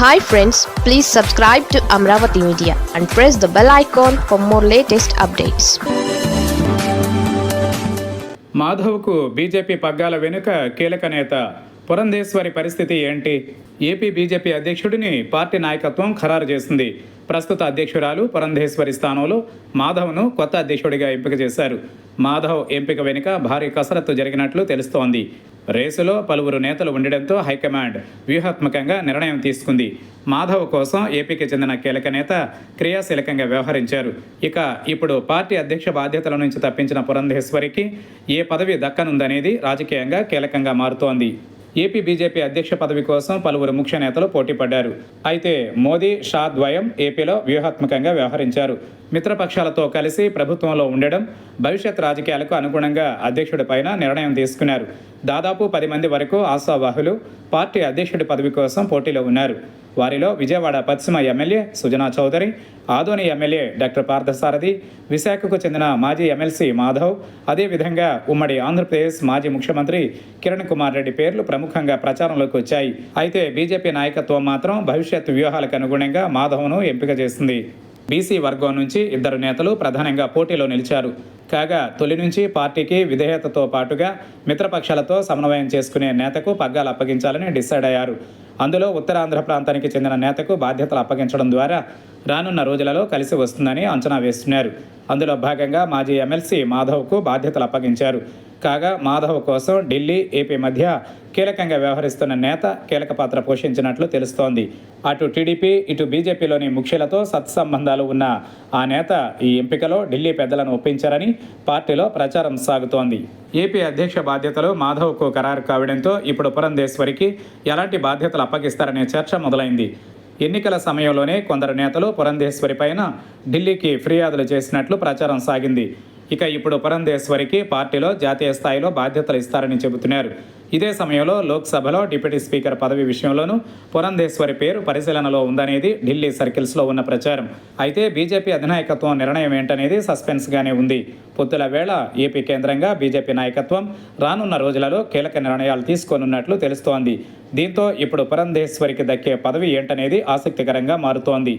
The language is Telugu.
Hi friends, please subscribe to Amravati Media and press the bell icon for more latest updates. మాధవ్కు బీజేపీ పగ్గాల వెనుక కీలక నేత పురంధేశ్వరి పరిస్థితి ఏంటి? ఏపీ బీజేపీ అధ్యక్షుడిని పార్టీ నాయకత్వం ఖరారు చేసింది. ప్రస్తుత అధ్యక్షురాలు పురంధేశ్వరి స్థానంలో మాధవ్ను కొత్త అధ్యక్షుడిగా ఎంపిక చేశారు. మాధవ్ ఎంపిక వెనుక భారీ కసరత్తు జరిగినట్లు తెలుస్తోంది. రేసులో పలువురు నేతలు ఉండడంతో హైకమాండ్ వ్యూహాత్మకంగా నిర్ణయం తీసుకుంది. మాధవ్ కోసం ఏపీకి చెందిన కీలక నేత క్రియాశీలకంగా వ్యవహరించారు. ఇక ఇప్పుడు పార్టీ అధ్యక్ష బాధ్యతల నుంచి తప్పించిన పురంధేశ్వరికి ఏ పదవి దక్కనుందనేది రాజకీయంగా కీలకంగా మారుతోంది. ఏపీ బీజేపీ అధ్యక్ష పదవి కోసం పలువురు ముఖ్య నేతలు పోటీపడ్డారు. అయితే మోదీ, షా ద్వయం ఏపీలో వ్యూహాత్మకంగా వ్యవహరించారు. మిత్రపక్షాలతో కలిసి ప్రభుత్వంలో ఉండడం, భవిష్యత్ రాజకీయాలకు అనుగుణంగా అధ్యక్షుడిపైన నిర్ణయం తీసుకున్నారు. దాదాపు 10 మంది వరకు ఆశావాహులు పార్టీ అధ్యక్షుడి పదవి కోసం పోటీలో ఉన్నారు. వారిలో విజయవాడ పశ్చిమ MLA Sujana Chowdary, Adoni MLA doctor Parthasarathy, విశాఖకు చెందిన మాజీ ఎమ్మెల్సీ మాధవ్, అదేవిధంగా ఉమ్మడి ఆంధ్రప్రదేశ్ మాజీ ముఖ్యమంత్రి కిరణ్ కుమార్ రెడ్డి పేర్లు ప్రముఖంగా ప్రచారంలోకి వచ్చాయి. అయితే బీజేపీ నాయకత్వం మాత్రం భవిష్యత్ వ్యూహాలకు అనుగుణంగా మాధవ్ను ఎంపిక చేసింది. బీసీ వర్గం నుంచి 2 నేతలు ప్రధానంగా పోటీలో నిలిచారు. కాగా తొలి నుంచి పార్టీకి విధేయతతో పాటుగా మిత్రపక్షాలతో సమన్వయం చేసుకునే నేతకు పగ్గాలు అప్పగించాలని డిసైడ్ అయ్యారు. అందులో ఉత్తరాంధ్ర ప్రాంతానికి చెందిన నేతకు బాధ్యతలు అప్పగించడం ద్వారా రానున్న రోజులలో కలిసి వస్తుందని అంచనా వేస్తున్నారు. అందులో భాగంగా మాజీ ఎమ్మెల్సీ మాధవ్కు బాధ్యతలు అప్పగించారు. కాగా మాధవ్ కోసం ఢిల్లీ, ఏపీ మధ్య కీలకంగా వ్యవహరిస్తున్న నేత కీలక పాత్ర పోషించినట్లు తెలుస్తోంది. అటు టీడీపీ, ఇటు బీజేపీలోని ముఖ్యులతో సత్సంబంధాలు ఉన్న ఆ నేత ఈ ఎంపికలో ఢిల్లీ పెద్దలను ఒప్పించారని పార్టీలో ప్రచారం సాగుతోంది. ఏపీ అధ్యక్ష బాధ్యతలు మాధవ్కు ఖరారు కావడంతో ఇప్పుడు పురంధేశ్వరికి ఎలాంటి బాధ్యతలు అప్పగిస్తారనే చర్చ మొదలైంది. ఎన్నికల సమయంలోనే కొందరు నేతలు పురంధేశ్వరి పైన ఢిల్లీకి ఫిర్యాదులు చేసినట్లు ప్రచారం సాగింది. ఇక ఇప్పుడు పురంధేశ్వరికి పార్టీలో జాతీయ స్థాయిలో బాధ్యతలు ఇస్తారని చెబుతున్నారు. ఇదే సమయంలో లోక్సభలో డిప్యూటీ స్పీకర్ పదవి విషయంలోనూ పురంధేశ్వరి పేరు పరిశీలనలో ఉందనేది ఢిల్లీ సర్కిల్స్లో ఉన్న ప్రచారం. అయితే బీజేపీ అధినాయకత్వం నిర్ణయం ఏంటనేది సస్పెన్స్గానే ఉంది. పొత్తుల వేళ ఏపీ కేంద్రంగా బీజేపీ నాయకత్వం రానున్న రోజులలో కీలక నిర్ణయాలు తీసుకోనున్నట్లు తెలుస్తోంది. దీంతో ఇప్పుడు పురంధేశ్వరికి దక్కే పదవి ఏంటనేది ఆసక్తికరంగా మారుతోంది.